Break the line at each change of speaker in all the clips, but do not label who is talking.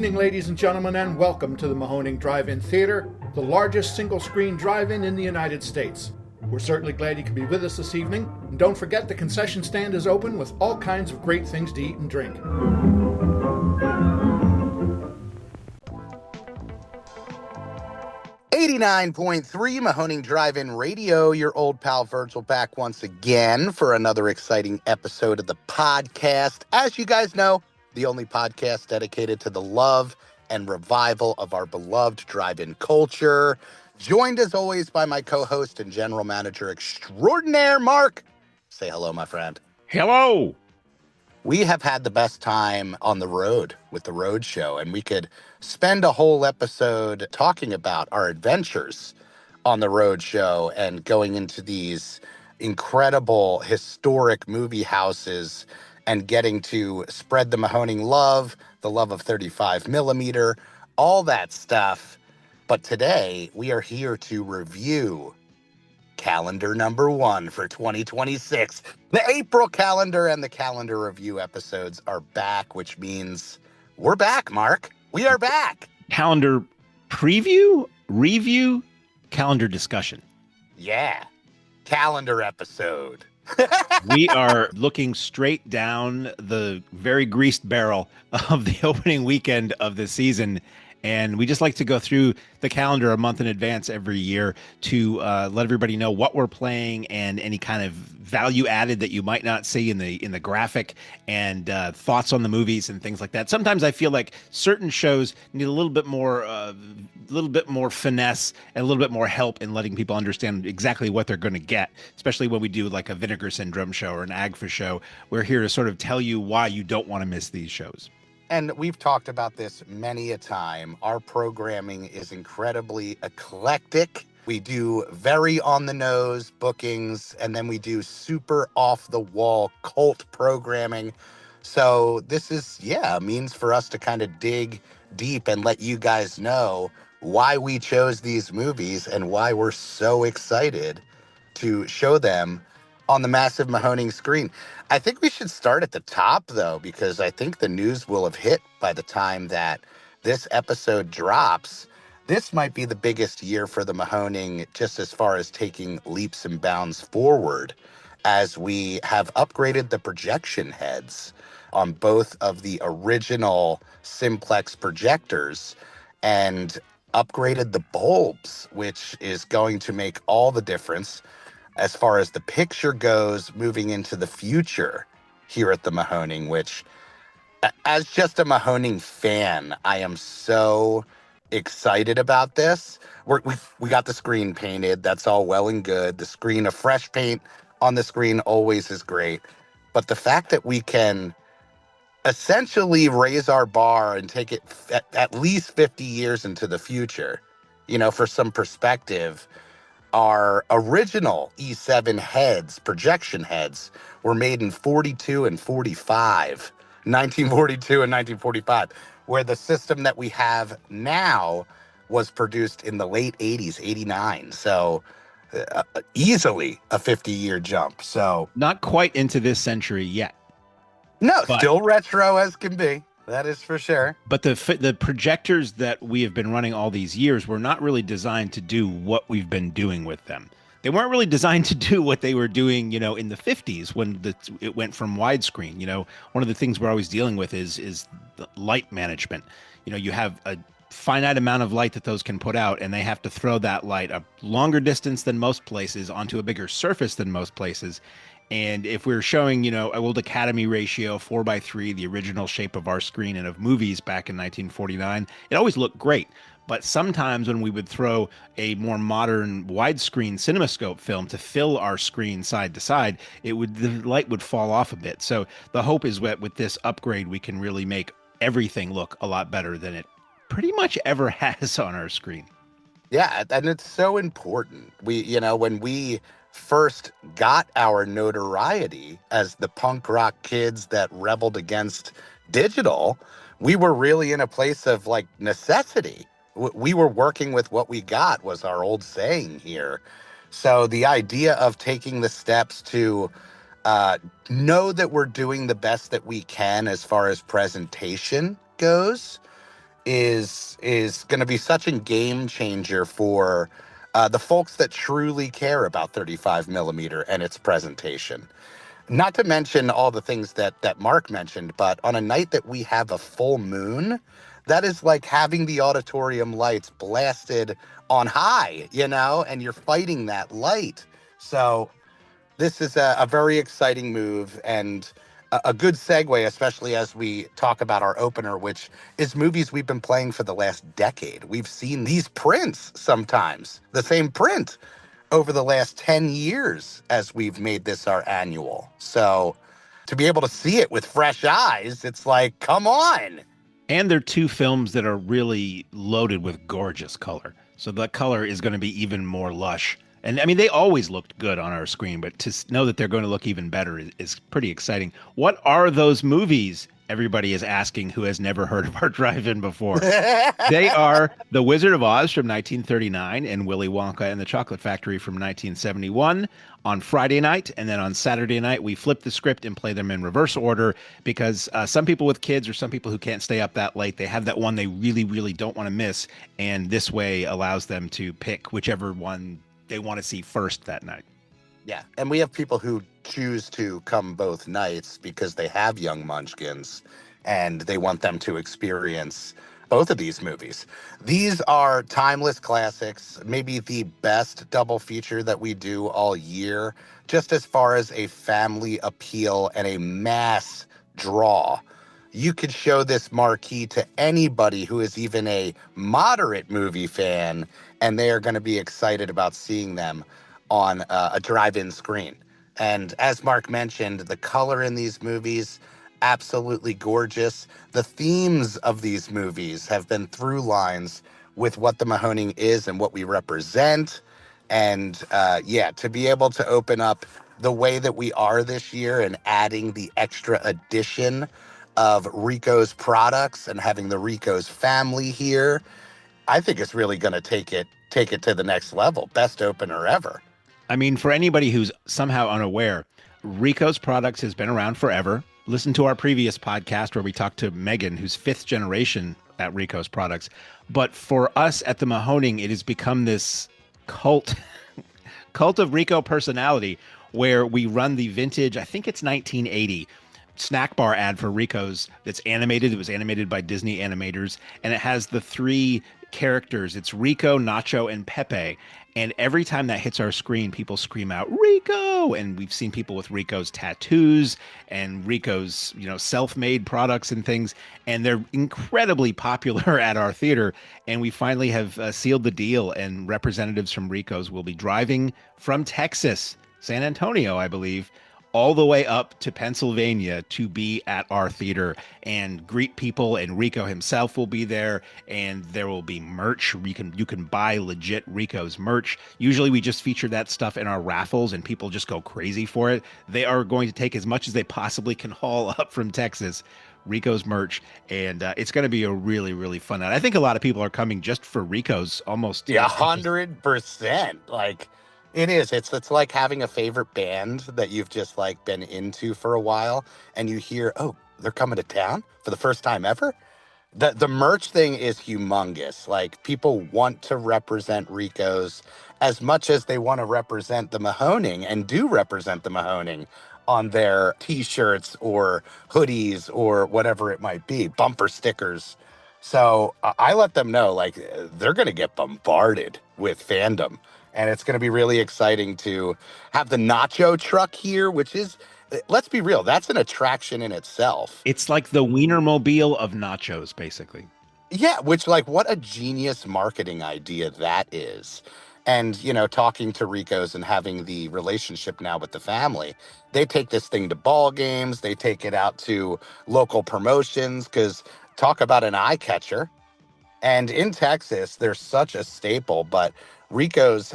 evening, ladies and gentlemen, and welcome to the Mahoning Drive-In Theater, the largest single-screen drive-in in the United States. We're certainly glad you could be with us this evening, and don't forget the concession stand is open with all kinds of great things to eat and drink.
89.3 Mahoning Drive-In Radio, your old pal Virgil back once again for another exciting episode of the podcast. As you guys know, the only podcast dedicated to the love and revival of our beloved drive-in culture. Joined as always by my co-host and general manager extraordinaire, Mark. Say hello, my friend.
Hello.
We have had the best time on the road with the road show, and we could spend a whole episode talking about our adventures on the road show and going into these incredible historic movie houses and getting to spread the Mahoning love, the love of 35 millimeter, all that stuff. But today we are here to review calendar number 1 for 2026. The April calendar and the calendar review episodes are back, which means we're back, Mark. We are back.
Calendar preview, review, calendar discussion.
Yeah. Calendar episode.
We are looking straight down the very greased barrel of the opening weekend of the season. And we just like to go through the calendar a month in advance every year to let everybody know what we're playing and any kind of value added that you might not see in the graphic and thoughts on the movies and things like that. Sometimes I feel like certain shows need a little bit more finesse and a little bit more help in letting people understand exactly what they're going to get, especially when we do like a Vinegar Syndrome show or an AGFA show. We're here to sort of tell you why you don't want to miss these shows.
And we've talked about this many a time. Our programming is incredibly eclectic. We do very on-the-nose bookings, and then we do super off-the-wall cult programming. So this is, a means for us to kind of dig deep and let you guys know why we chose these movies and why we're so excited to show them on the massive Mahoning screen. I think we should start at the top, though, because I think the news will have hit by the time that this episode drops. This might be the biggest year for the Mahoning, just as far as taking leaps and bounds forward, as we have upgraded the projection heads on both of the original simplex projectors and upgraded the bulbs, which is going to make all the difference as far as the picture goes moving into the future here at the Mahoning, which, as just a Mahoning fan, I am so excited about this. We got the screen painted. That's all well and good. The screen, a fresh paint on the screen always is great. But the fact that we can essentially raise our bar and take it at least 50 years into the future, for some perspective, our original E7 heads, projection heads, were made in 1942 and 1945, where the system that we have now was produced in the late 80s, 89. So easily a 50-year jump. So
not quite into this century yet.
No, still retro as can be. That is for sure.
But the projectors that we have been running all these years were not really designed to do what we've been doing with them. They weren't really designed to do what they were doing, in the 50s when it went from widescreen. One of the things we're always dealing with is the light management. You have a finite amount of light that those can put out, and they have to throw that light a longer distance than most places onto a bigger surface than most places. And if we're showing, an old Academy ratio, 4:3, the original shape of our screen and of movies back in 1949, it always looked great. But sometimes when we would throw a more modern widescreen CinemaScope film to fill our screen side to side, the light would fall off a bit. So the hope is that with this upgrade, we can really make everything look a lot better than it pretty much ever has on our screen.
Yeah, and it's so important. When we first got our notoriety as the punk rock kids that rebelled against digital, we were really in a place of necessity. We were working with what we got, was our old saying here. So the idea of taking the steps to know that we're doing the best that we can as far as presentation goes is going to be such a game changer for the folks that truly care about 35 millimeter and its presentation. Not to mention all the things that Mark mentioned, but on a night that we have a full moon, that is like having the auditorium lights blasted on high, and you're fighting that light. So this is a very exciting move and a good segue, especially as we talk about our opener, which is movies we've been playing for the last decade. We've seen these prints sometimes, the same print over the last 10 years as we've made this our annual. So to be able to see it with fresh eyes, it's like, come on.
And they're two films that are really loaded with gorgeous color. So the color is going to be even more lush. And I mean, they always looked good on our screen, but to know that they're going to look even better is pretty exciting. What are those movies? Everybody is asking who has never heard of our drive-in before. They are The Wizard of Oz from 1939 and Willy Wonka and the Chocolate Factory from 1971 on Friday night. And then on Saturday night, we flip the script and play them in reverse order because some people with kids or some people who can't stay up that late, they have that one they really, really don't want to miss. And this way allows them to pick whichever one they want to see first that night.
Yeah, and we have people who choose to come both nights because they have young munchkins and they want them to experience both of these movies. These are timeless classics, maybe the best double feature that we do all year, just as far as a family appeal and a mass draw. You could show this marquee to anybody who is even a moderate movie fan, and they are going to be excited about seeing them on a drive-in screen. And as Mark mentioned, the color in these movies, absolutely gorgeous. The themes of these movies have been through lines with what the Mahoning is and what we represent. And to be able to open up the way that we are this year and adding the extra addition of Rico's products and having the Rico's family here, I think it's really going to take it to the next level. Best opener ever.
I mean, for anybody who's somehow unaware, Rico's Products has been around forever. Listen to our previous podcast where we talked to Megan, who's fifth generation at Rico's Products. But for us at the Mahoning, it has become this cult of Rico personality where we run the vintage, I think it's 1980, snack bar ad for Rico's that's animated. It was animated by Disney animators, and it has the three characters. It's Rico, Nacho, and Pepe. And every time that hits our screen, people scream out Rico. And we've seen people with Rico's tattoos and Rico's, self-made products and things. And they're incredibly popular at our theater. And we finally have sealed the deal. And representatives from Rico's will be driving from Texas, San Antonio, I believe, all the way up to Pennsylvania to be at our theater and greet people. And Rico himself will be there, and there will be merch. You can buy legit Rico's merch. Usually we just feature that stuff in our raffles and people just go crazy for it. They are going to take as much as they possibly can haul up from Texas, Rico's merch, and it's going to be a really, really fun night. I think a lot of people are coming just for Rico's almost.
Yeah, 100%. Like, it is. It's like having a favorite band that you've just like been into for a while, and you hear, oh, they're coming to town for the first time ever. The merch thing is humongous. Like, people want to represent Rico's as much as they want to represent the Mahoning, and do represent the Mahoning on their t-shirts or hoodies or whatever it might be, bumper stickers. So I let them know, like, they're going to get bombarded with fandom. And it's going to be really exciting to have the nacho truck here, which is, let's be real, that's an attraction in itself.
It's like the Wienermobile of nachos, basically.
Yeah, which, like, what a genius marketing idea that is. And, talking to Rico's and having the relationship now with the family, they take this thing to ball games, they take it out to local promotions, because talk about an eye catcher. And in Texas, there's such a staple, but Rico's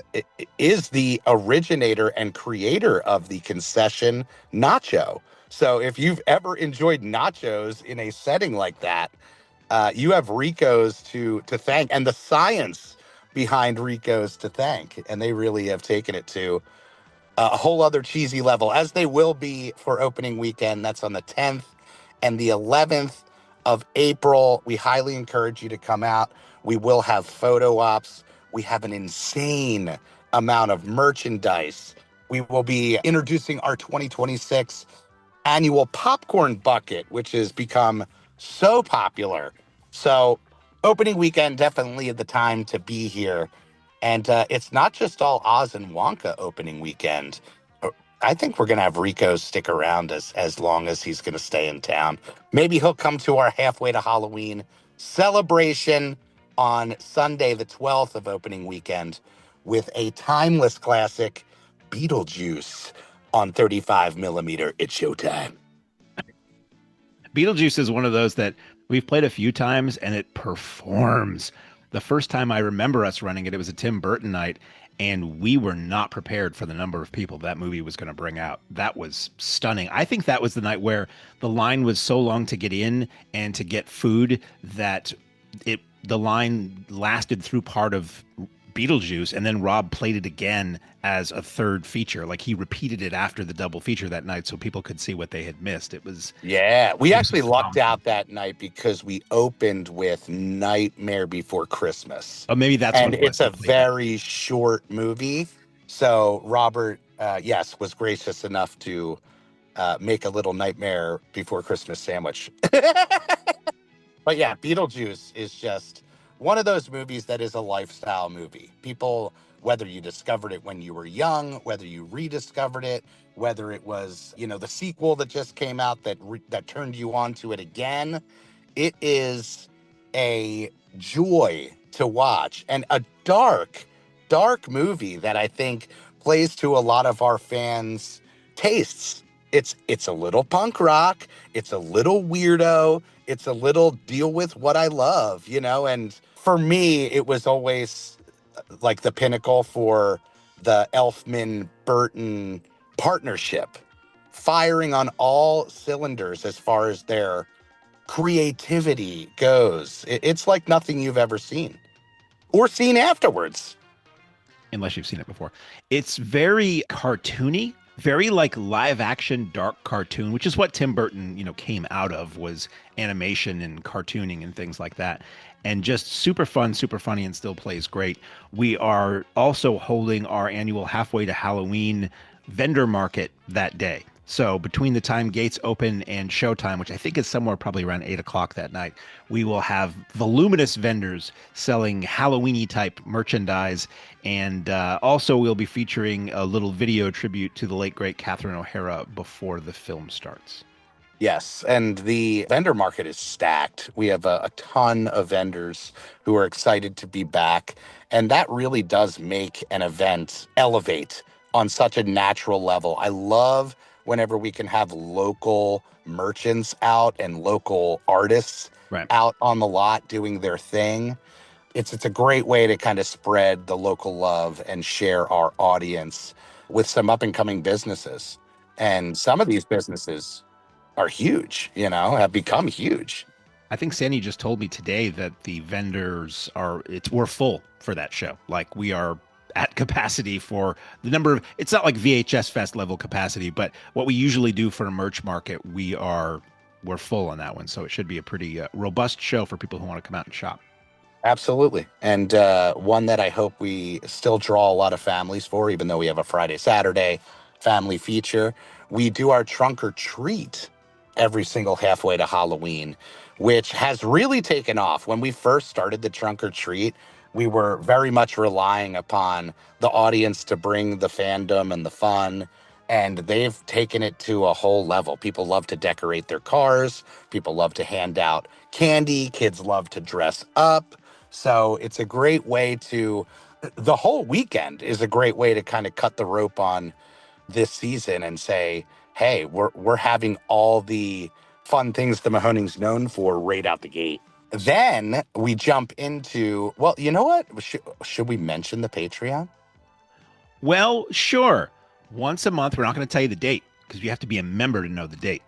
is the originator and creator of the concession nacho. So if you've ever enjoyed nachos in a setting like that, you have Rico's to thank, and the science behind Rico's to thank. And they really have taken it to a whole other cheesy level, as they will be for opening weekend. That's on the 10th and the 11th. of April. We highly encourage you to come out. We will have photo ops. We have an insane amount of merchandise. We will be introducing our 2026 annual popcorn bucket, which has become so popular. So, opening weekend, definitely the time to be here. And it's not just all Oz and Wonka opening weekend. I think we're going to have Rico stick around as long as he's going to stay in town. Maybe he'll come to our halfway to Halloween celebration on Sunday, the 12th of opening weekend, with a timeless classic, Beetlejuice, on 35 millimeter. It's showtime.
Beetlejuice is one of those that we've played a few times and it performs. The first time I remember us running it, it was a Tim Burton night, and we were not prepared for the number of people that movie was going to bring out. That was stunning. I think that was the night where the line was so long to get in and to get food that the line lasted through part of Beetlejuice, and then Rob played it again as a third feature. Like, he repeated it after the double feature that night so people could see what they had missed. It was
we actually lucked out that night because we opened with Nightmare Before Christmas.
Oh, maybe that's
and
what it was.
It's a very short movie. So Robert, was gracious enough to make a little Nightmare Before Christmas sandwich. But yeah, Beetlejuice is just one of those movies that is a lifestyle movie. People, whether you discovered it when you were young, whether you rediscovered it, whether it was, the sequel that just came out that turned you on to it again, it is a joy to watch, and a dark, dark movie that I think plays to a lot of our fans' tastes. It's a little punk rock, it's a little weirdo, it's a little deal with what I love, and for me, it was always like the pinnacle for the Elfman Burton partnership, firing on all cylinders as far as their creativity goes. It's like nothing you've ever seen or seen afterwards.
Unless you've seen it before. It's very cartoony, very like live action dark cartoon, which is what Tim Burton, came out of, was animation and cartooning and things like that. And just super fun, super funny, and still plays great. We are also holding our annual halfway to Halloween vendor market that day. So between the time gates open and showtime, which I think is somewhere probably around 8 o'clock that night, we will have voluminous vendors selling Halloween-y type merchandise. And also we'll be featuring a little video tribute to the late, great Catherine O'Hara before the film starts.
Yes, and the vendor market is stacked. We have a ton of vendors who are excited to be back. And that really does make an event elevate on such a natural level. I love whenever we can have local merchants out and local artists out on the lot doing their thing. It's a great way to kind of spread the local love and share our audience with some up and coming businesses. And some of these businesses are huge, have become huge.
I think Sandy just told me today that the vendors we're full for that show. Like, we are at capacity for the number of, it's not like VHS Fest level capacity, but what we usually do for a merch market, we're full on that one. So it should be a pretty robust show for people who want to come out and shop.
Absolutely. And one that I hope we still draw a lot of families for, even though we have a Friday, Saturday family feature. We do our trunk or treat every single halfway to Halloween, which has really taken off. When we first started the trunk or treat, we were very much relying upon the audience to bring the fandom and the fun, and they've taken it to a whole level. People love to decorate their cars. People love to hand out candy. Kids love to dress up. So it's a great way the whole weekend is a great way to kind of cut the rope on this season and say, hey, we're having all the fun things the Mahoning's known for right out the gate. Then we jump into, well, you know what? Should we mention the Patreon?
Well, sure. Once a month, we're not going to tell you the date because you have to be a member to know the date.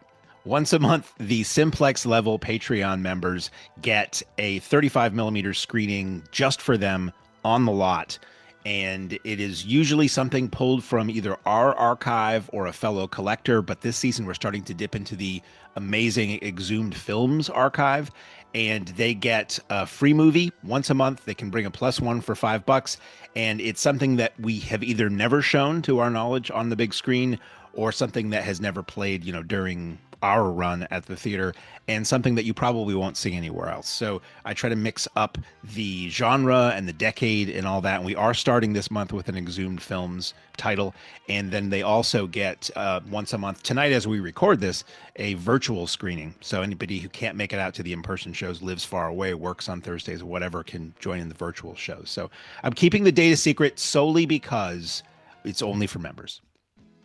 Once a month, the Simplex level Patreon members get a 35 millimeter screening just for them on the lot. And it is usually something pulled from either our archive or a fellow collector. But this season, we're starting to dip into the amazing Exhumed Films archive, and they get a free movie once a month. They can bring a plus one for $5, and it's something that we have either never shown to our knowledge on the big screen, or something that has never played, during our run at the theater, and something that you probably won't see anywhere else. So I try to mix up the genre and the decade and all that. And we are starting this month with an Exhumed Films title. And then they also get once a month, tonight as we record this, a virtual screening. So anybody who can't make it out to the in-person shows, lives far away, works on Thursdays or whatever, can join in the virtual shows. So I'm keeping the data secret solely because it's only for members.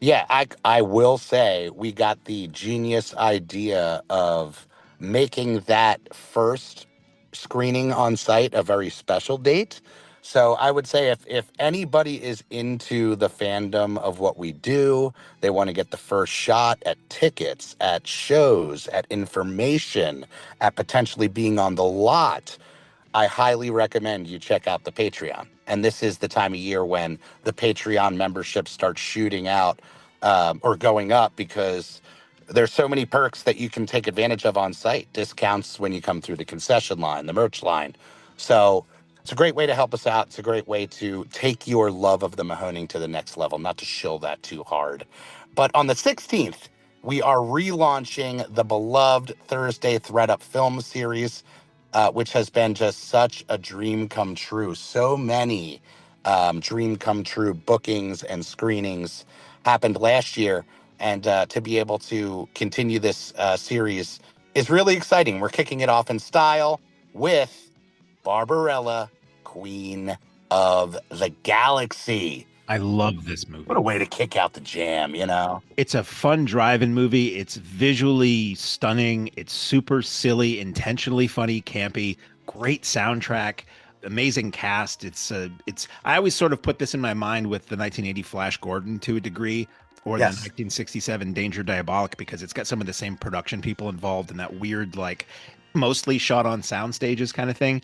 Yeah, I will say we got the genius idea of making that first screening on site a very special date. So I would say if anybody is into the fandom of what we do, they want to get the first shot at tickets, at shows, at information, at potentially being on the lot, I highly recommend you check out the Patreon. And this is the time of year when the Patreon membership starts shooting out or going up, because there's so many perks that you can take advantage of on site. Discounts when you come through the concession line, the merch line. So it's a great way to help us out. It's a great way to take your love of the Mahoning to the next level, not to shill that too hard. But on the 16th, we are relaunching the beloved Thursday Thread Up film series, which has been just such a dream come true. So many dream come true bookings and screenings happened last year. And to be able to continue this series is really exciting. We're kicking it off in style with Barbarella, Queen of the Galaxy.
I love this movie.
What a way to kick out the jam, you know?
It's a fun drive-in movie. It's visually stunning. It's super silly, intentionally funny, campy, great soundtrack, amazing cast. I always sort of put this in my mind with the 1980 Flash Gordon to a degree, or
Yes.
the 1967 Danger Diabolic, because it's got some of the same production people involved in that weird, like, mostly shot on sound stages kind of thing.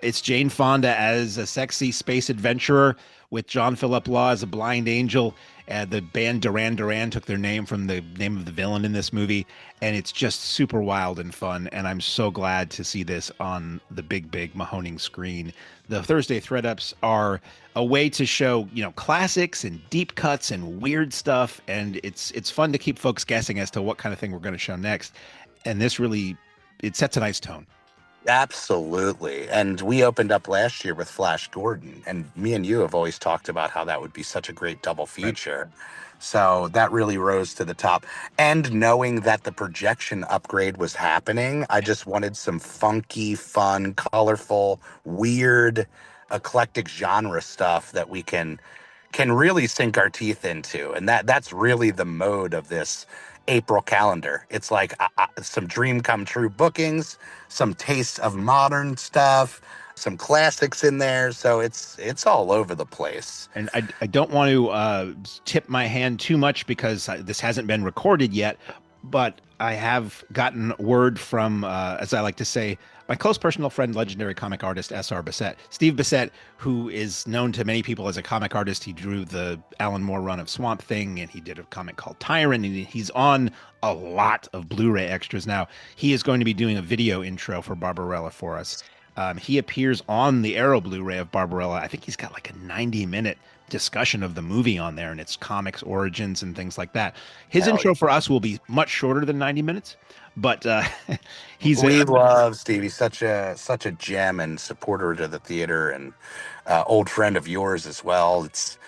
It's Jane Fonda as a sexy space adventurer, with John Philip Law as a blind angel. The band Duran Duran took their name from the name of the villain in this movie, and it's just super wild and fun. And I'm so glad to see this on the big Mahoning screen. The Thursday Thread Ups are a way to show, classics and deep cuts and weird stuff, and it's fun to keep folks guessing as to what kind of thing we're going to show next. And this really, it sets a nice tone.
Absolutely. And we opened up last year with Flash Gordon, and me and you have always talked about how that would be such a great double feature. Right. So that really rose to the top. And knowing that the projection upgrade was happening, I just wanted some funky, fun, colorful, weird, eclectic genre stuff that we can really sink our teeth into. And that's really the mode of this April calendar. It's like some dream come true bookings, some tastes of modern stuff, some classics in there. So it's all over the place.
And I don't want to tip my hand too much, because this hasn't been recorded yet, but I have gotten word from, as I like to say, my close personal friend, legendary comic artist S.R. Bissett. Steve Bissett, who is known to many people as a comic artist. He drew the Alan Moore run of Swamp Thing, and he did a comic called Tyrant, and he's on a lot of Blu-ray extras now. He is going to be doing a video intro for Barbarella for us. He appears on the Arrow Blu-ray of Barbarella. I think he's got like a 90-minute discussion of the movie on there and its comics origins and things like that. His intro for us will be much shorter than 90 minutes, but
we love Steve. He's such a gem and supporter to the theater, and old friend of yours as well. It's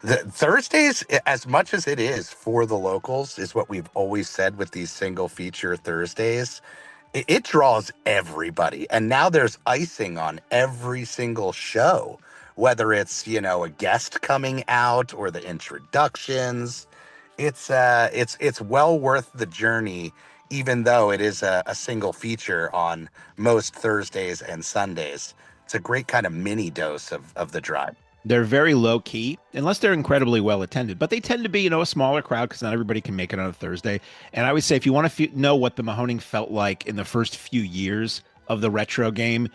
the Thursdays, as much as it is for the locals, is what we've always said with these single feature Thursdays. It draws everybody, and now there's icing on every single show, whether it's a guest coming out or the introductions. It's well worth the journey, even though it is a single feature on most Thursdays and Sundays. It's a great kind of mini dose of the drive.
They're very low key, unless they're incredibly well attended, but they tend to be, a smaller crowd, because not everybody can make it on a Thursday. And I would say, if you want to know what the Mahoning felt like in the first few years of the retro game,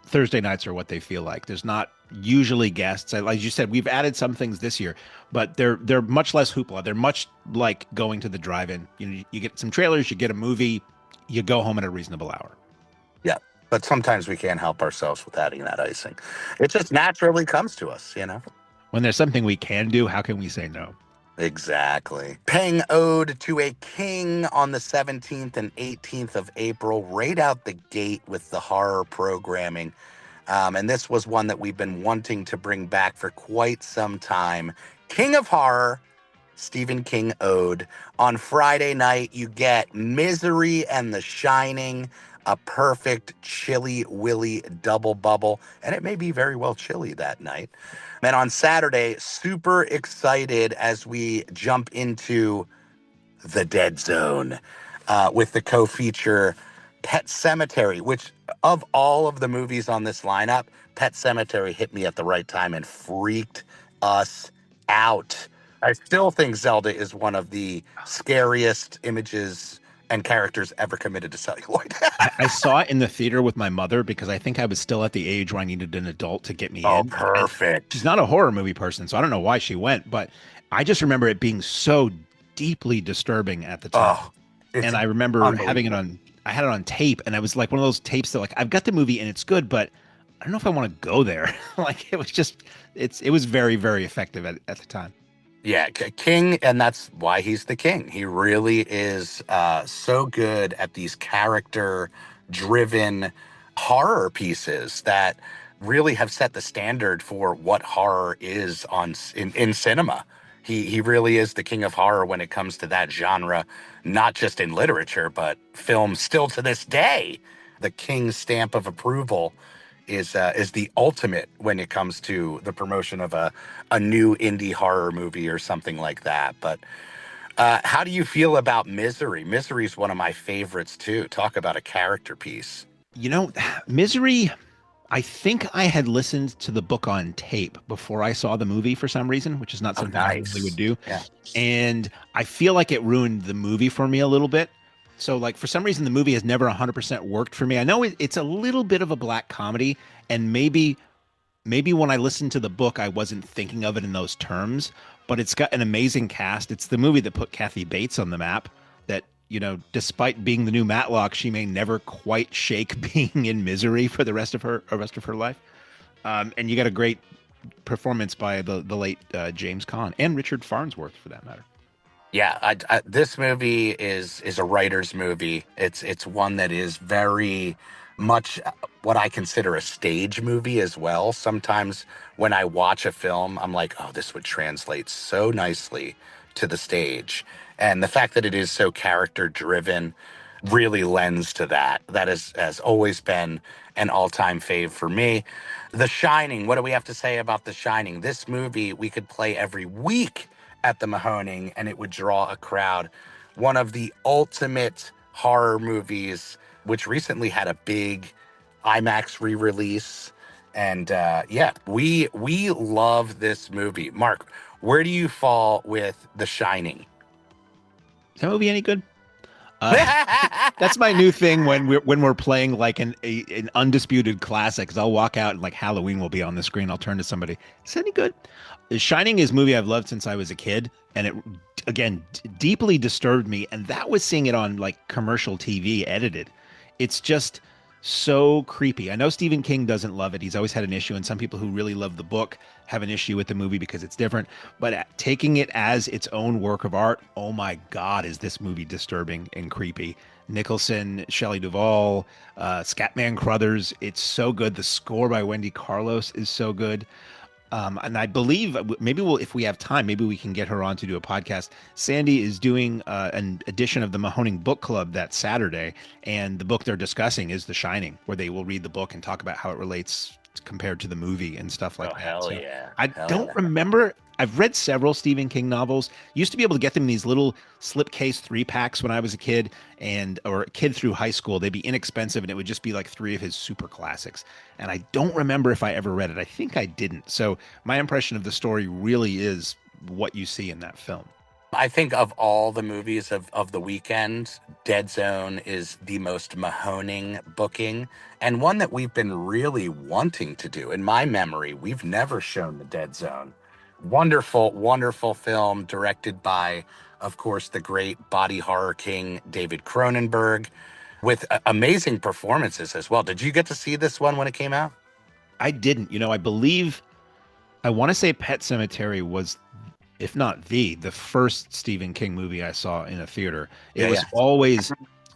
Thursday nights are what they feel like. There's not usually guests. As you said, we've added some things this year, but they're much less hoopla. They're much like going to the drive-in. You get some trailers, you get a movie, you go home at a reasonable hour.
Yeah. But sometimes we can't help ourselves with adding that icing. It just naturally comes to us, you know?
When there's something we can do, how can we say no?
Exactly. Paying ode to a king on the 17th and 18th of April, right out the gate with the horror programming. And this was one that we've been wanting to bring back for quite some time. King of Horror, Stephen King Ode. On Friday night, you get Misery and The Shining, a perfect chilly willy double bubble. And it may be very well chilly that night. And on Saturday, super excited as we jump into The Dead Zone with the co-feature Pet Cemetery, which of all of the movies on this lineup, Pet Cemetery hit me at the right time and freaked us out. I still think Zelda is one of the scariest images and characters ever committed to celluloid.
I saw it in the theater with my mother because I think I was still at the age where I needed an adult to get me
Oh,
in. And she's
perfect.
not a horror movie person, so I don't know why she went, but I just remember it being so deeply disturbing at the time.
Oh, it's
And I remember having it
unbelievable.
on, I had it on tape, and I was like one of those tapes that like I've got the movie and it's good, but I don't know if I want to go there. Like it was just, it was very, very effective at the time.
Yeah, King, and that's why he's the king. He really is so good at these character-driven horror pieces that really have set the standard for what horror is in cinema. He really is the king of horror when it comes to that genre, not just in literature, but film still to this day. The king's stamp of approval is the ultimate when it comes to the promotion of a new indie horror movie or something like that. But how do you feel about Misery? Misery is one of my favorites too. Talk about a character piece.
You know, Misery, I think I had listened to the book on tape before I saw the movie for some reason, which is not
Oh,
something I normally would
nice.
do.
Yeah.
And I feel like it ruined the movie for me a little bit. So, like, for some reason, the movie has never 100% worked for me. I know it's a little bit of a black comedy, and maybe when I listened to the book, I wasn't thinking of it in those terms, but it's got an amazing cast. It's the movie that put Kathy Bates on the map that, despite being the new Matlock, she may never quite shake being in Misery for the rest of her life. And you got a great performance by the late James Caan and Richard Farnsworth for that matter.
Yeah, this movie is a writer's movie. It's one that is very much what I consider a stage movie as well. Sometimes when I watch a film, I'm like, oh, this would translate so nicely to the stage. And the fact that it is so character driven really lends to that. That has always been an all-time fave for me. The Shining, what do we have to say about The Shining? This movie we could play every week at the Mahoning and it would draw a crowd. One of the ultimate horror movies, which recently had a big IMAX re-release. And yeah, we love this movie. Mark, where do you fall with The Shining?
Is that movie any good? That's my new thing when we're playing like an undisputed classic. 'Cause I'll walk out and like Halloween will be on the screen. I'll turn to somebody. Is that any good? The Shining is a movie I've loved since I was a kid, and it again deeply disturbed me. And that was seeing it on like commercial TV edited. It's just so creepy. I know Stephen King doesn't love it. He's always had an issue, and some people who really love the book have an issue with the movie because it's different. But taking it as its own work of art, oh my God, is this movie disturbing and creepy. Nicholson, Shelley Duvall, Scatman Crothers, it's so good. The score by Wendy Carlos is so good. And I believe maybe if we have time, maybe we can get her on to do a podcast. Sandy is doing an edition of the Mahoning Book Club that Saturday, and the book they're discussing is The Shining, where they will read the book and talk about how it relates compared to the movie and stuff like
Oh,
that.
hell
So
yeah.
I
Hell
don't
yeah.
remember. I've read several Stephen King novels. Used to be able to get them in these little slipcase 3-packs when I was a kid, or a kid through high school. They'd be inexpensive, and it would just be like 3 of his super classics. And I don't remember if I ever read it. I think I didn't. So my impression of the story really is what you see in that film.
I think of all the movies of the weekend, Dead Zone is the most Mahoning booking, and one that we've been really wanting to do. In my memory, we've never shown the Dead Zone. Wonderful, wonderful film directed by, of course, the great body horror king David Cronenberg, with amazing performances as well. Did you get to see this one when it came out?
I didn't. I believe I want to say Pet Cemetery was, if not the first Stephen King movie I saw in a theater. It
Yeah,
was
yeah.
always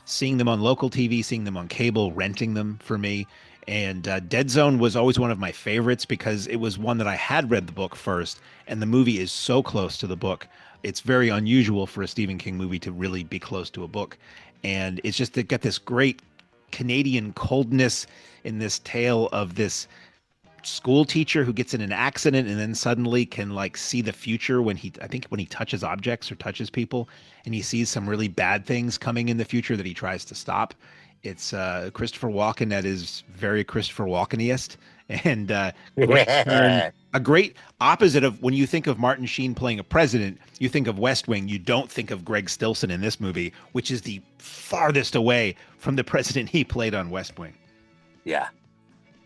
seeing them on local TV, seeing them on cable, renting them for me. And Dead Zone was always one of my favorites because it was one that I had read the book first, and the movie is so close to the book. It's very unusual for a Stephen King movie to really be close to a book. And it's just to get this great Canadian coldness in this tale of this school teacher who gets in an accident and then suddenly can like see the future when I think when he touches objects or touches people, and he sees some really bad things coming in the future that he tries to stop. It's Christopher Walken that is very Christopher Walkeniest, and great turn.
Yeah.
A great opposite of when you think of Martin Sheen playing a president, you think of West Wing. You don't think of Greg Stilson in this movie, which is the farthest away from the president he played on West Wing.
Yeah.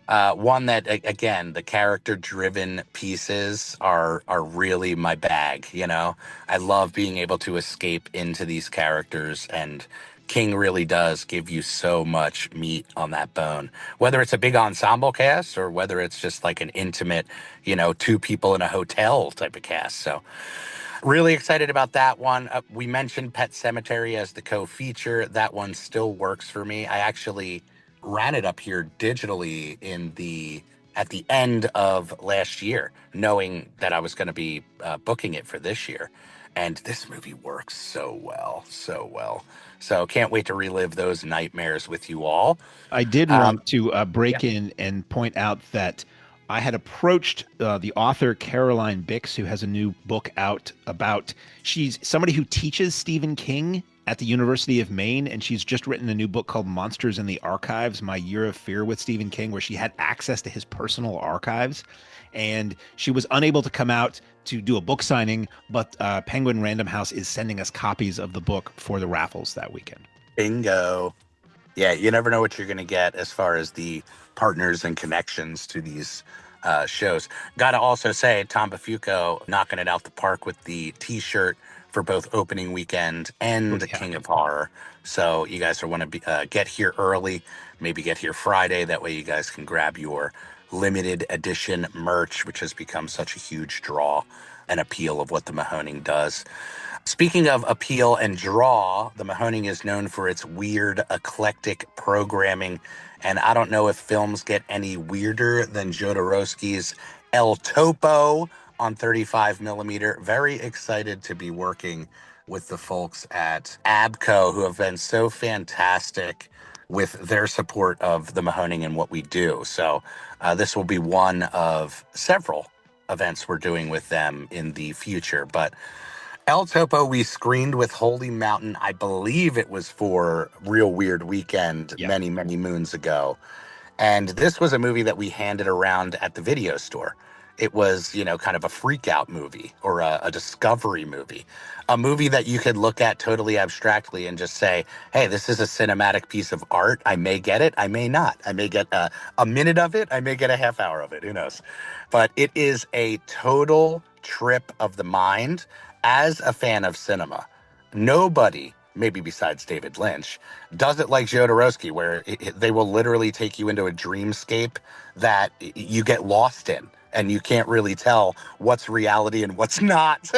One that again, the character-driven pieces are really my bag. I love being able to escape into these characters, and King really does give you so much meat on that bone. Whether it's a big ensemble cast or whether it's just like an intimate, two people in a hotel type of cast. So really excited about that one. We mentioned Pet Cemetery as the co-feature. That one still works for me. I actually ran it up here digitally at the end of last year, knowing that I was going to be booking it for this year. And this movie works so well, so well. So can't wait to relive those nightmares with you all.
I did
Um,
want to
yeah.
break in and point out that I had approached the author Caroline Bix, who has a new book out about, she's somebody who teaches Stephen King at the University of Maine, and she's just written a new book called Monsters in the Archives, My Year of Fear with Stephen King, where she had access to his personal archives. And she was unable to come out to do a book signing, but Penguin Random House is sending us copies of the book for the raffles that weekend.
Bingo. Yeah, you never know what you're going to get as far as the partners and connections to these shows. Got to also say, Tom Bafuco knocking it out the park with the T-shirt for both opening weekend
Oh,
and
yeah.
King of Horror. So you guys are want to get here early, maybe get here Friday. That way you guys can grab your limited edition merch, which has become such a huge draw and appeal of what the Mahoning does. Speaking of appeal and draw, the Mahoning is known for its weird, eclectic programming. And I don't know if films get any weirder than Jodorowsky's El Topo on 35 millimeter. Very excited to be working with the folks at Abco, who have been so fantastic with their support of the Mahoning and what we do. So this will be one of several events we're doing with them in the future. But El Topo, we screened with Holy Mountain. I believe it was for Real Weird Weekend
Yeah.
many, many moons ago. And this was a movie that we handed around at the video store. It was, kind of a freak out movie or a discovery movie, a movie that you could look at totally abstractly and just say, hey, this is a cinematic piece of art. I may get it. I may not. I may get a minute of it. I may get a half hour of it. Who knows? But it is a total trip of the mind as a fan of cinema. Nobody, maybe besides David Lynch, does it like Jodorowsky, where they will literally take you into a dreamscape that you get lost in, and you can't really tell what's reality and what's not.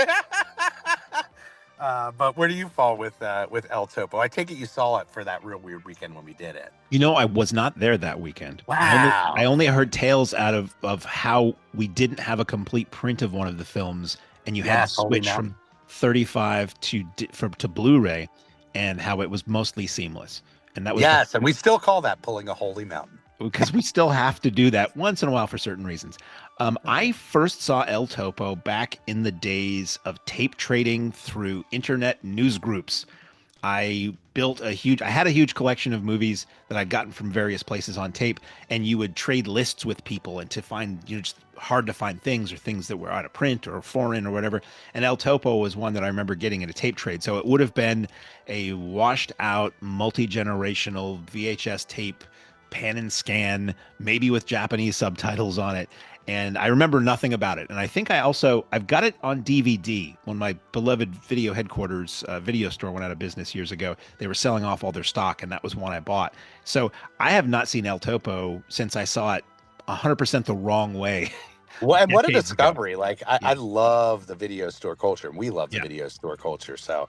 But where do you fall with El Topo? I take it you saw it for that Real Weird Weekend when we did it.
I was not there that weekend. I
Wow.
only heard tales out of how we didn't have a complete print of one of the films, and you had to
Yes, Holy
switch
Mountain.
from 35 to Blu-ray, and how it was mostly seamless. And that was
Yes, and we still call that pulling a Holy Mountain.
because we still have to do that once in a while for certain reasons. I first saw El Topo back in the days of tape trading through internet news groups. I had a huge collection of movies that I'd gotten from various places on tape, and you would trade lists with people and to find, just hard to find things or things that were out of print or foreign or whatever. And El Topo was one that I remember getting in a tape trade. So it would have been a washed out, multi-generational VHS tape, pan and scan, maybe with Japanese subtitles on it. And I remember nothing about it. And I think I've got it on DVD. When my beloved Video Headquarters video store went out of business years ago, they were selling off all their stock, and that was one I bought. So I have not seen El Topo since I saw it 100% the wrong way.
Well, and what a
decades ago.
discovery. Like,
Yeah.
I love the video store culture, and we love the
Yeah.
video store culture. So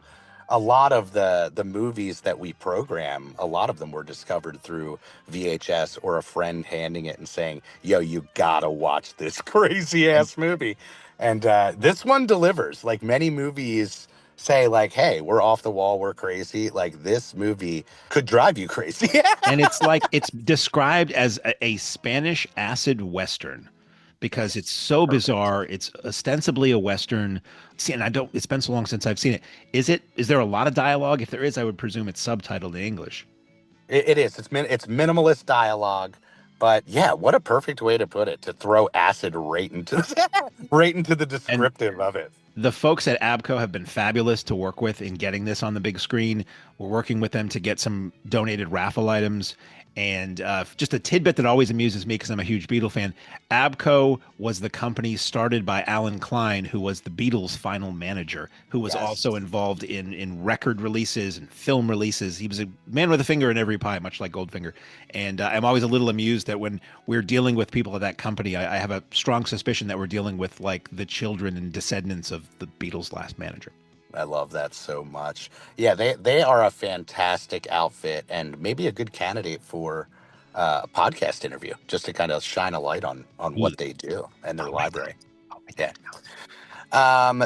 a lot of the movies that we program, a lot of them were discovered through VHS or a friend handing it and saying, yo, you gotta watch this crazy ass movie. And this one delivers. Like, many movies say, like, hey, we're off the wall, we're crazy. Like, this movie could drive you crazy.
And it's described as a Spanish acid Western because it's so bizarre. It's ostensibly a Western. See, and it's been so long since I've seen it. Is there a lot of dialogue? If there is, I would presume it's subtitled in English.
It is. It's minimalist dialogue, but yeah, what a perfect way to put it, to throw acid right into right into the
And
descriptive of it.
the folks at Abco have been fabulous to work with in getting this on the big screen. We're working with them to get some donated raffle items. And just a tidbit that always amuses me because I'm a huge Beatle fan. Abco was the company started by Alan Klein, who was the Beatles' final manager, who was
Yes.
also involved in record releases and film releases. He was a man with a finger in every pie, much like Goldfinger. And I'm always a little amused that when we're dealing with people at that company, I have a strong suspicion that we're dealing with like the children and descendants of the Beatles' last manager.
I love that so much. Yeah, they are a fantastic outfit and maybe a good candidate for a podcast interview, just to kind of shine a light on what they do and their library. Yeah.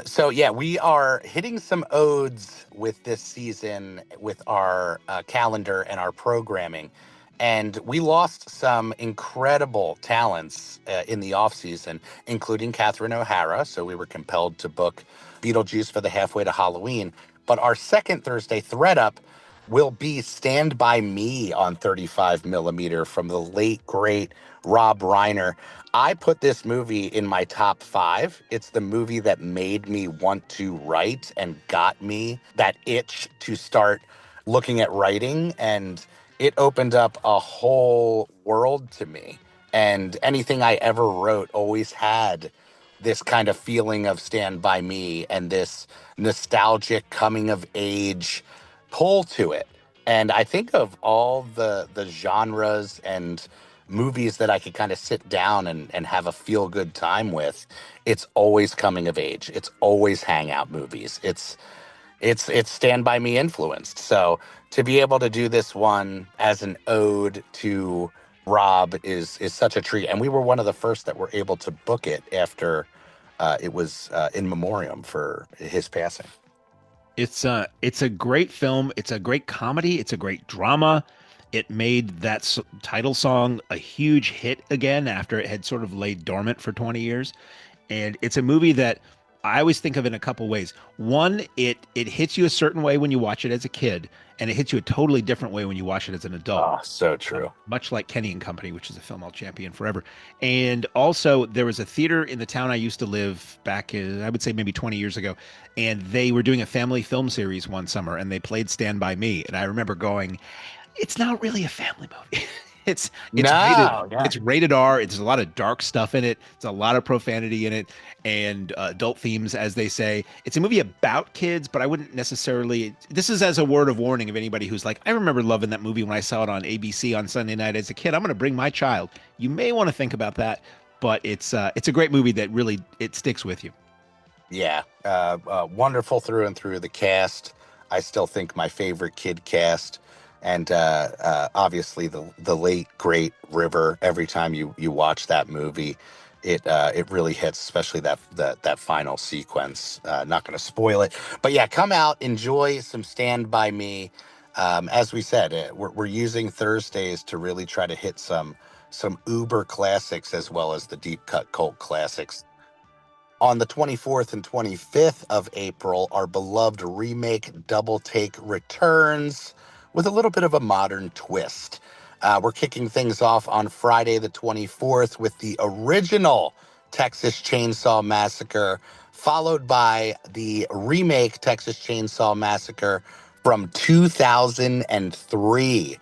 So yeah, we are hitting some odes with this season with our calendar and our programming. And we lost some incredible talents in the off season, including Catherine O'Hara. So we were compelled to book Beetlejuice for the halfway to Halloween. But our second Thursday thread up will be Stand By Me on 35 millimeter from the late, great Rob Reiner. I put this movie in my top 5. It's the movie that made me want to write and got me that itch to start looking at writing. And it opened up a whole world to me. And anything I ever wrote always had this kind of feeling of Stand By Me and this nostalgic coming of age pull to it. And I think of all the genres and movies that I could kind of sit down and have a feel good time with, it's always coming of age. It's always hangout movies. It's Stand By Me influenced. So to be able to do this one as an ode to Rob is such a treat. And we were one of the first that were able to book it after it was in memoriam for his passing.
It's a great film. It's a great comedy. It's a great drama. It made that title song a huge hit again after it had sort of laid dormant for 20 years. And it's a movie that I always think of in a couple ways. One, it hits you a certain way when you watch it as a kid, and it hits you a totally different way when you watch it as an adult.
Oh, so true.
Much like Kenny and Company, which is a film I'll champion forever. And also, there was a theater in the town I used to live back in, I would say maybe 20 years ago, and they were doing a family film series one summer, and they played Stand By Me. And I remember going, it's not really a family movie. It's rated R. There's a lot of dark stuff in it. There's a lot of profanity in it and adult themes, as they say. It's a movie about kids, but I wouldn't necessarily. This is as a word of warning of anybody who's like, I remember loving that movie when I saw it on ABC on Sunday night as a kid. I'm going to bring my child. You may want to think about that, but it's a great movie that really it sticks with you.
Yeah, wonderful through and through. The cast, I still think my favorite kid cast. And obviously the late great River. Every time you watch that movie, it really hits, especially that final sequence. Not going to spoil it, but yeah, come out, enjoy some Stand By Me. As we said, we're using Thursdays to really try to hit some uber classics as well as the deep cut cult classics. On the 24th and 25th of April, our beloved remake Double Take returns with a little bit of a modern twist. We're kicking things off on Friday the 24th with the original Texas Chainsaw Massacre, followed by the remake Texas Chainsaw Massacre from 2003.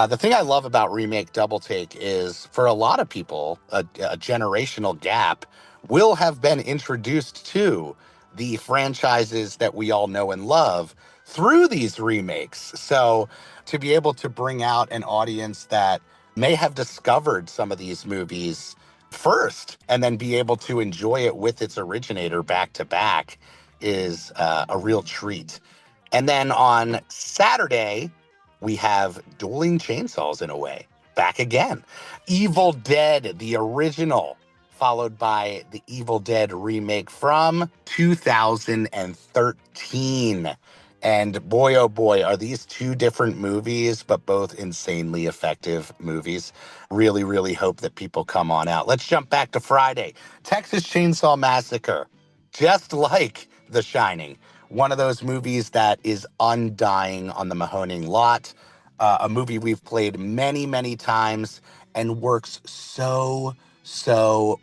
The thing I love about remake Double Take is, for a lot of people, a generational gap will have been introduced to the franchises that we all know and love through these remakes. So to be able to bring out an audience that may have discovered some of these movies first and then be able to enjoy it with its originator back to back is a real treat. And then on Saturday, we have Dueling Chainsaws in a way, back again. Evil Dead, the original, followed by the Evil Dead remake from 2013. And boy, oh boy, are these two different movies, but both insanely effective movies. Really, really hope that people come on out. Let's jump back to Friday. Texas Chainsaw Massacre, just like The Shining. One of those movies that is undying on the Mahoning lot. A movie we've played many, many times and works so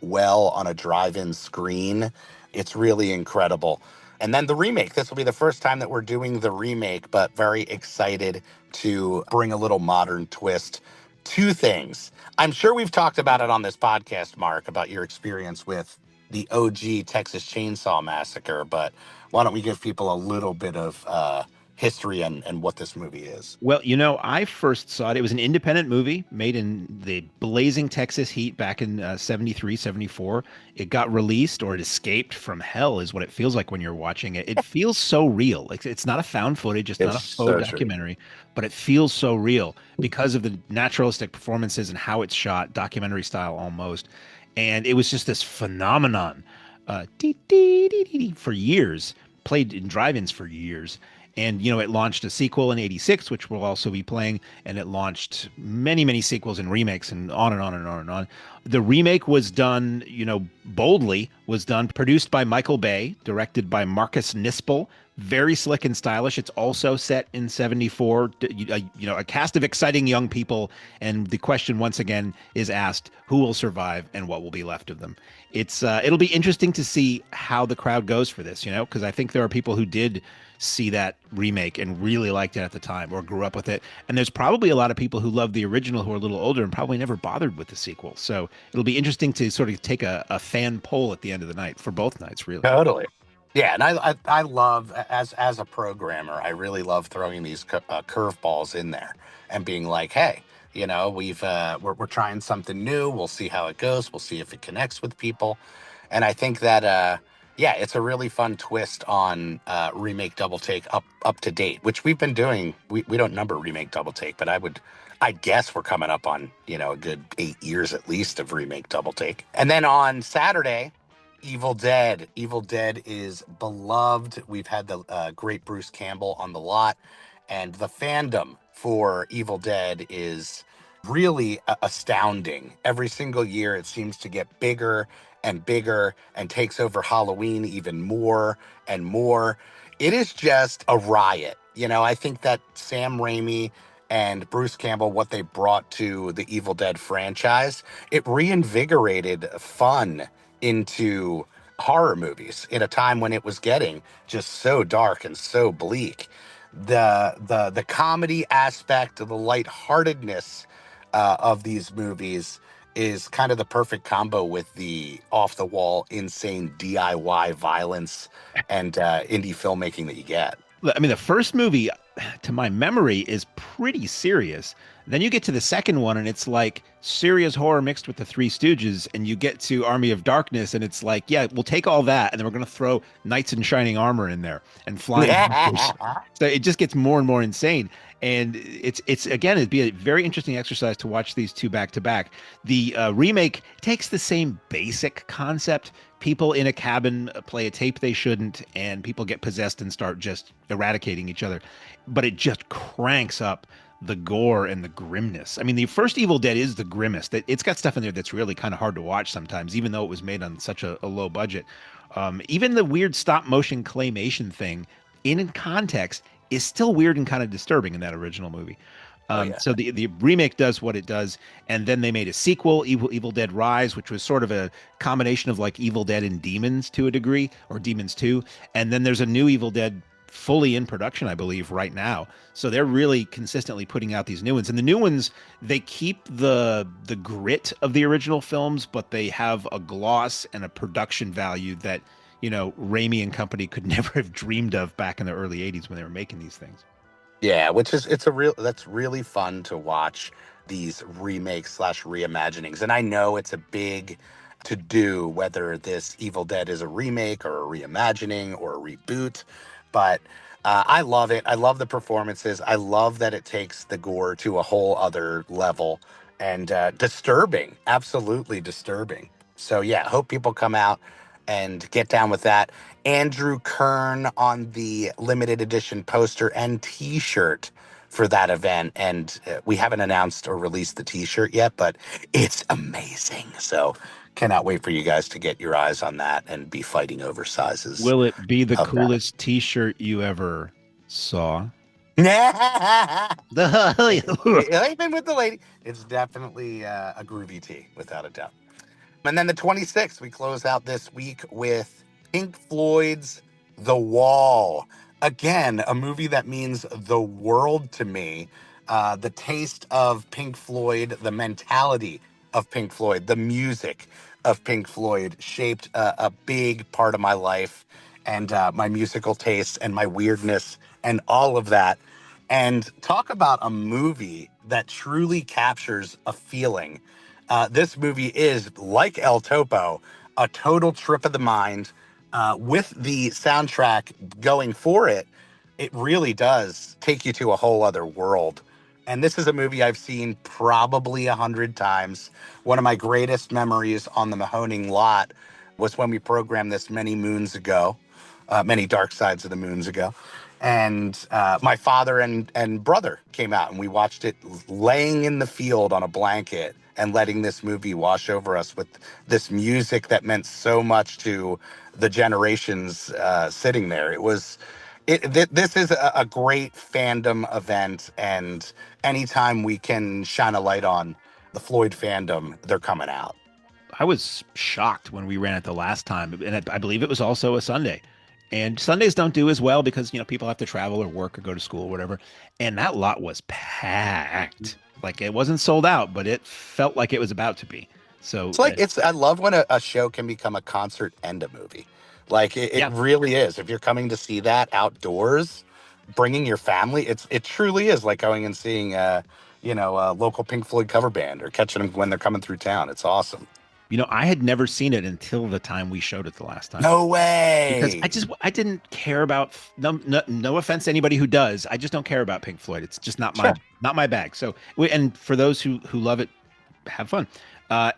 well on a drive-in screen. It's really incredible. And then the remake. This will be the first time that we're doing the remake, but very excited to bring a little modern twist. Two things. I'm sure we've talked about it on this podcast, Mark, about your experience with the OG Texas Chainsaw Massacre, but why don't we give people a little bit of history and what this movie is?
Well, I first saw it. It was an independent movie made in the blazing Texas heat back in 73, 74. It got released, or it escaped from hell is what it feels like when you're watching it. It feels so real. Like, it's not a found footage. It's not a faux documentary, but it feels so real because of the naturalistic performances and how it's shot, documentary style almost. And it was just this phenomenon for years, played in drive-ins for years. And, it launched a sequel in 86, which we'll also be playing. And it launched many, many sequels and remakes and on and on and on and on. The remake was done, boldly, produced by Michael Bay, directed by Marcus Nispel. Very slick and stylish. It's also set in 74, a cast of exciting young people. And the question once again is asked, who will survive and what will be left of them? It'll be interesting to see how the crowd goes for this, because I think there are people who did see that remake and really liked it at the time or grew up with it. And there's probably a lot of people who love the original who are a little older and probably never bothered with the sequel. So it'll be interesting to sort of take a fan poll at the end of the night for both nights, really.
Totally. Yeah, and I love, as a programmer, I really love throwing these curveballs in there and being like, hey, we're trying something new. We'll see how it goes. We'll see if it connects with people. And I think that it's a really fun twist on remake Double Take up to date, which we've been doing. We don't number remake Double Take, but I guess we're coming up on a good 8 years at least of remake Double Take. And then on Saturday, Evil Dead. Evil Dead is beloved. We've had the great Bruce Campbell on the lot, and the fandom for Evil Dead is really astounding. Every single year it seems to get bigger and bigger and takes over Halloween even more and more. It is just a riot. I think that Sam Raimi and Bruce Campbell, what they brought to the Evil Dead franchise, it reinvigorated fun into horror movies in a time when it was getting just so dark and so bleak. The comedy aspect, of the lightheartedness of these movies is kind of the perfect combo with the off-the-wall, insane DIY violence and indie filmmaking that you get.
I mean, the first movie, to my memory, is pretty serious. Then you get to the second one, and it's like serious horror mixed with the Three Stooges, and you get to Army of Darkness, and it's like, yeah, we'll take all that, and then we're going to throw knights in shining armor in there and flying monsters. So it just gets more and more insane. And it's again, it'd be a very interesting exercise to watch these two back to back. The remake takes the same basic concept. People in a cabin play a tape they shouldn't, and people get possessed and start just eradicating each other. But it just cranks up the gore and the grimness. I mean, the first Evil Dead is the grimmest. It's got stuff in there that's really kind of hard to watch sometimes, even though it was made on such a low budget. Even the weird stop motion claymation thing, in context, is still weird and kind of disturbing in that original movie.
Oh yeah.
So the remake does what it does, and then they made a sequel, Evil Dead Rise, which was sort of a combination of like Evil Dead and Demons to a degree, or Demons 2. And then there's a new Evil Dead fully in production, I believe, right now. So they're really consistently putting out these new ones. And the new ones, they keep the grit of the original films, but they have a gloss and a production value that, Raimi and company could never have dreamed of back in the early 80s when they were making these things.
Yeah, that's really fun to watch these remakes slash reimaginings. And I know it's a big to do whether this Evil Dead is a remake or a reimagining or a reboot, but I love it. I love the performances. I love that it takes the gore to a whole other level and disturbing, absolutely disturbing. So yeah, hope people come out and get down with that. Andrew Kern on the limited edition poster and t-shirt for that event. And we haven't announced or released the t-shirt yet, but it's amazing. So cannot wait for you guys to get your eyes on that and be fighting over sizes
Will it be the
of that.
coolest T-shirt you ever saw?
Even with the lady, it's definitely a groovy tee, without a doubt. And then the 26th, we close out this week with Pink Floyd's The Wall. Again, a movie that means the world to me. The taste of Pink Floyd, the mentality of Pink Floyd, the music of Pink Floyd shaped a big part of my life and my musical tastes and my weirdness and all of that. And talk about a movie that truly captures a feeling. This movie is, like El Topo, a total trip of the mind. With the soundtrack going for it, it really does take you to a whole other world. And this is a movie I've seen probably 100 times. One of my greatest memories on the Mahoning lot was when we programmed this many moons ago, many dark sides of the moons ago. And my father and brother came out and we watched it laying in the field on a blanket and letting this movie wash over us with this music that meant so much to the generations sitting there. This is a great fandom event, and anytime we can shine a light on the Floyd fandom, they're coming out.
I was shocked when we ran it the last time, and I believe it was also a Sunday. And Sundays don't do as well because people have to travel or work or go to school or whatever. And that lot was packed. Like it wasn't sold out, but it felt like it was about to be. So
I love when a show can become a concert and a movie. Like it
yeah,
really is. If you're coming to see that outdoors, bringing your family, it truly is like going and seeing a local Pink Floyd cover band or catching them when they're coming through town. It's awesome.
I had never seen it until the time we showed it the last time.
No
Because
way.
I didn't care about no offense to anybody who does. I just don't care about Pink Floyd. It's just not
Sure.
my bag. So and for those who love it, have fun.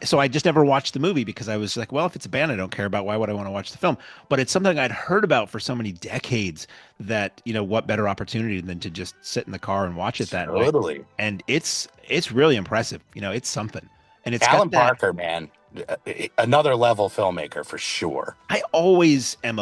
So I just never watched the movie because I was like, well, if it's a band I don't care about, why would I want to watch the film? But it's something I'd heard about for so many decades that, what better opportunity than to just sit in the car and watch it that way.
Totally.
And it's really impressive. It's something. And it's
Alan
got that.
Parker, man, another level filmmaker for sure.
I always am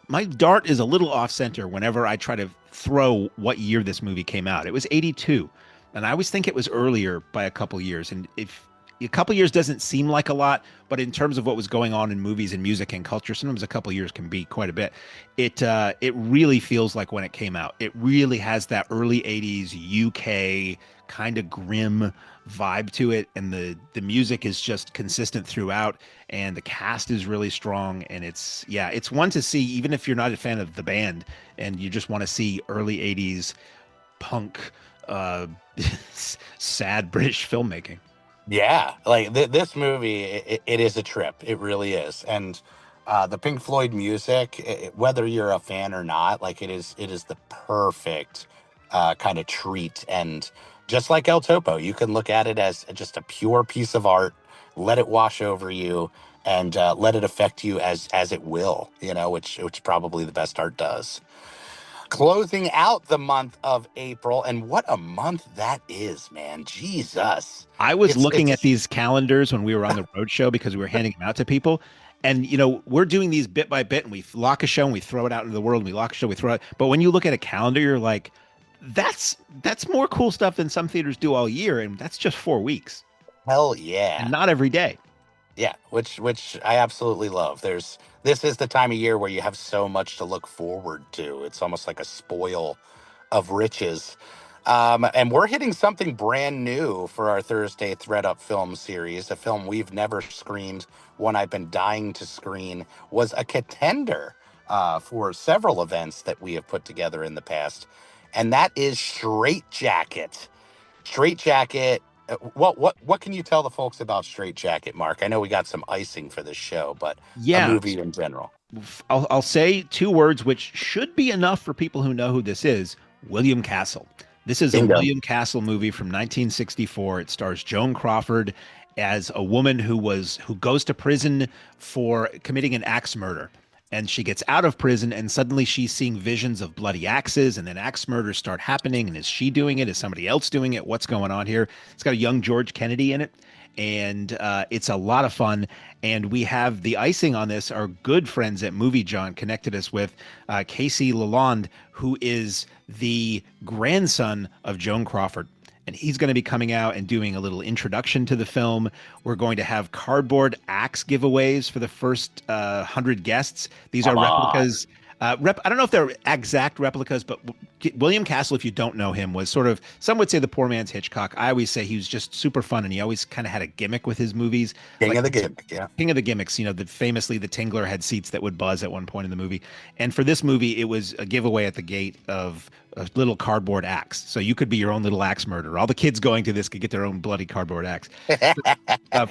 my dart is a little off center whenever I try to throw what year this movie came out. It was 82. And I always think it was earlier by a couple years. And if a couple years doesn't seem like a lot, but in terms of what was going on in movies and music and culture, sometimes a couple years can be quite a bit. It really feels like when it came out. It really has that early 80s UK kind of grim vibe to it, and the music is just consistent throughout, and the cast is really strong, and it's one to see even if you're not a fan of the band and you just want to see early 80s punk sad British filmmaking.
Yeah, like this movie, it is a trip. It really is. And the Pink Floyd music, whether you're a fan or not, like it is the perfect kind of treat. And just like El Topo, you can look at it as just a pure piece of art, let it wash over you, and let it affect you as it will. Which probably the best art does. Closing out the month of April, and what a month that is, man. Jesus.
I was looking at
It's
these calendars when we were on the road show because we were handing them out to people. And, we're doing these bit by bit and we lock a show and we throw it out into the world and we lock a show, we throw it. But when you look at a calendar, you're like, that's more cool stuff than some theaters do all year. And that's just 4 weeks
hell
and
yeah.
not every day.
Yeah, which I absolutely love. This is the time of year where you have so much to look forward to. It's almost like a spoil of riches. And we're hitting something brand new for our Thursday Thread Up film series. A film we've never screened, one I've been dying to screen, was a contender for several events that we have put together in the past. And that is Straight Jacket. Straight Jacket. What can you tell the folks about Straight Jacket, Mark? I know we got some icing for this show, but a
Yeah.
movie in general.
I'll say two words, which should be enough for people who know who this is. William Castle. This is a
Bingo.
William Castle movie from 1964. It stars Joan Crawford as a woman who goes to prison for committing an axe murder. And she gets out of prison and suddenly she's seeing visions of bloody axes, and then axe murders start happening. And is she doing it? Is somebody else doing it? What's going on here? It's got a young George Kennedy in it. And it's a lot of fun. And we have the icing on this. Our good friends at Movie John connected us with Casey Lalonde, who is the grandson of Joan Crawford. And he's going to be coming out and doing a little introduction to the film. We're going to have cardboard axe giveaways for the first 100 guests. These are replicas. I don't know if they're exact replicas, but William Castle, if you don't know him, was sort of, some would say the poor man's Hitchcock. I always say he was just super fun, and he always kind of had a gimmick with his movies.
King of the gimmick, yeah.
King of the gimmicks. Famously the Tingler had seats that would buzz at one point in the movie. And for this movie, it was a giveaway at the gate of a little cardboard axe. So you could be your own little axe murderer. All the kids going to this could get their own bloody cardboard axe.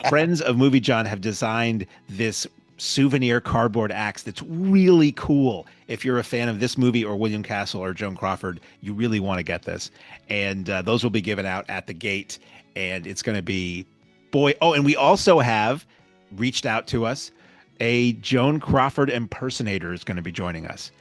Friends of Movie John have designed this souvenir cardboard axe that's really cool. If you're a fan of this movie or William Castle or Joan Crawford, you really want to get this. And those will be given out at the gate. And it's going to be, boy. Oh, and we also have reached out to us. A Joan Crawford impersonator is going to be joining us.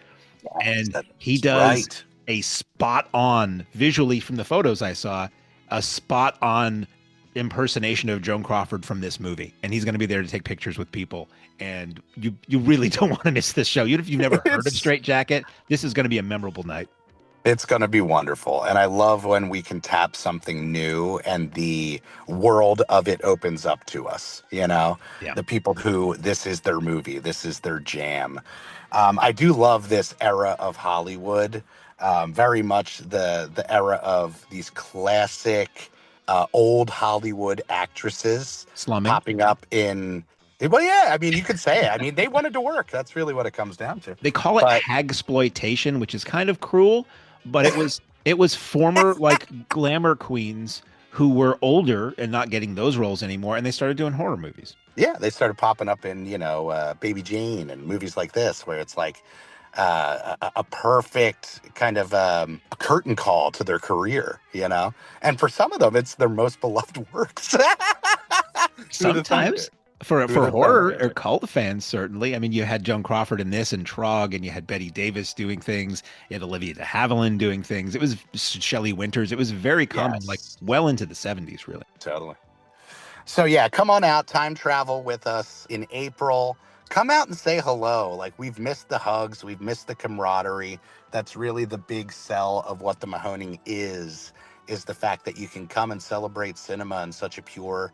Yes,
and he does
right.
a spot on, visually from the photos I saw, a spot on impersonation of Joan Crawford from this movie. And he's going to be there to take pictures with people. And you really don't want to miss this show. Even if you've never heard of Straight Jacket, this is going to be a memorable night.
It's going to be wonderful. And I love when we can tap something new and the world of it opens up to us,
Yeah.
The people who this is their movie, this is their jam. I do love this era of Hollywood, very much the era of these classic old Hollywood actresses
Slumming.
popping up in... Well, yeah, I mean, you could say it. I mean, they wanted to work. That's really what it comes down to.
They call it hagsploitation, which is kind of cruel, but it was former like glamour queens who were older and not getting those roles anymore, and they started doing horror movies.
Yeah, they started popping up in, Baby Jane and movies like this, where it's like a perfect kind of a curtain call to their career, And for some of them, it's their most beloved works.
Sometimes. For horror or cult fans, certainly. I mean, you had Joan Crawford in this and Trog, and you had Bette Davis doing things. You had Olivia de Havilland doing things. It was Shelley Winters. It was very common, like well into the 70s, really.
Totally. So, yeah, come on out, time travel with us in April. Come out and say hello. Like, we've missed the hugs. We've missed the camaraderie. That's really the big sell of what the Mahoning is the fact that you can come and celebrate cinema in such a pure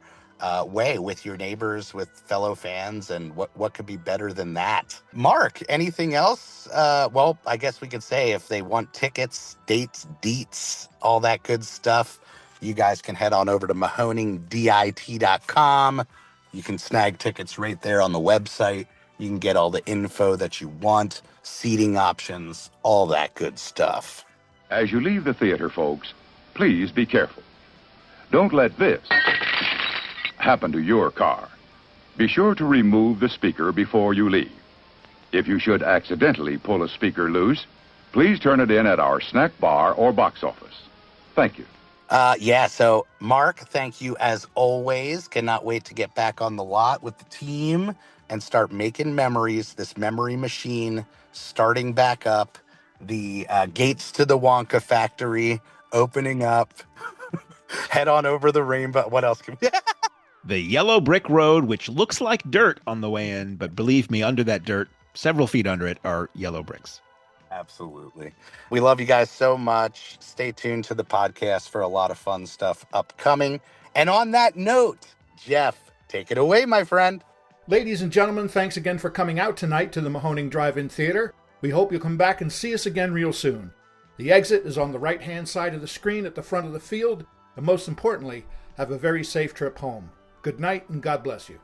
way with your neighbors, with fellow fans, and what could be better than that? Mark, anything else? Well, I guess we could say if they want tickets, dates, deets, all that good stuff, you guys can head on over to mahoningdit.com. You can snag tickets right there on the website. You can get all the info that you want, seating options, all that good stuff.
As you leave the theater, folks, please be careful. Don't let this happen to your car. Be sure to remove the speaker before you leave. If you should accidentally pull a speaker loose, please turn it in at our snack bar or box office. Thank you.
So Mark, thank you as always. Cannot wait to get back on the lot with the team and start making memories. This memory machine starting back up. the gates to the Wonka factory opening up. Head on over the rainbow. What else can we?
The yellow brick road, which looks like dirt on the way in, but believe me, under that dirt, several feet under it, are yellow bricks.
Absolutely. We love you guys so much. Stay tuned to the podcast for a lot of fun stuff upcoming. And on that note, Jeff, take it away, my friend.
Ladies and gentlemen, thanks again for coming out tonight to the Mahoning Drive-In Theater. We hope you'll come back and see us again real soon. The exit is on the right-hand side of the screen at the front of the field, and most importantly, have a very safe trip home. Good night and God bless you.